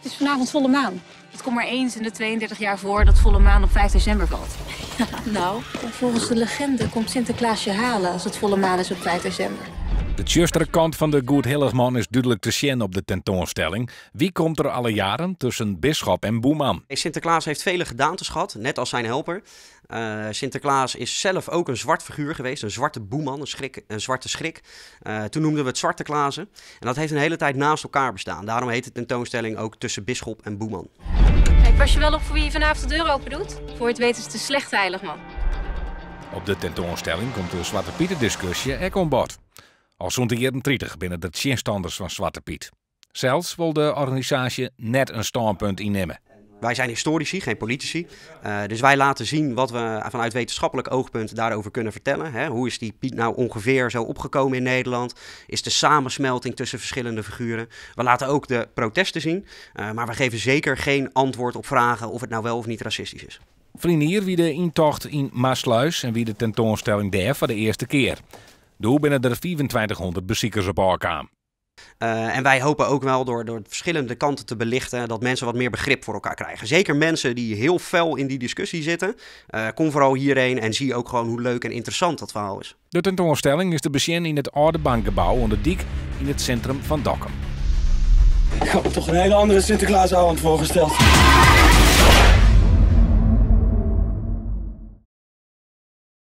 Het is vanavond volle maan. Het komt maar eens in de 32 jaar voor dat volle maan op 5 december valt. Nou, volgens de legende komt Sinterklaas je halen als het volle maan is op 5 december. De tjustere kant van de Goedhilligman is duidelijk te zien op de tentoonstelling. Wie komt er alle jaren tussen bisschop en boeman? Sinterklaas heeft vele gedaantes gehad, net als zijn helper. Sinterklaas is zelf ook een zwart figuur geweest, een zwarte boeman, een zwarte schrik. Toen noemden we het Zwarte Klazen. En dat heeft een hele tijd naast elkaar bestaan. Daarom heet de tentoonstelling ook Tussen Bisschop en Boeman. Kijk, pas je wel op voor wie je vanavond de deur open doet? Voor het weten is het een slechte heiligman. Op de tentoonstelling komt de Zwarte Pieter discussie ook aan bod. Al zo'n de jaren 30 binnen de tjinstanders van Zwarte Piet. Zelfs wil de organisatie net een standpunt innemen. Wij zijn historici, geen politici. Dus wij laten zien wat we vanuit wetenschappelijk oogpunt daarover kunnen vertellen. Hoe is die Piet nou ongeveer zo opgekomen in Nederland? Is de samensmelting tussen verschillende figuren? We laten ook de protesten zien. Maar we geven zeker geen antwoord op vragen of het nou wel of niet racistisch is. Vrienden hier wie de intocht in Maasluis en wie de tentoonstelling daar voor de eerste keer. Doe binnen er 2500 bezoekers op elkaar. En wij hopen ook wel door verschillende kanten te belichten dat mensen wat meer begrip voor elkaar krijgen. Zeker mensen die heel fel in die discussie zitten. Kom vooral hierheen en zie ook gewoon hoe leuk en interessant dat verhaal is. De tentoonstelling is te bezien in het oude bankgebouw onder Diek in het centrum van Dokkum. Ik had me toch een hele andere Sinterklaasavond voorgesteld.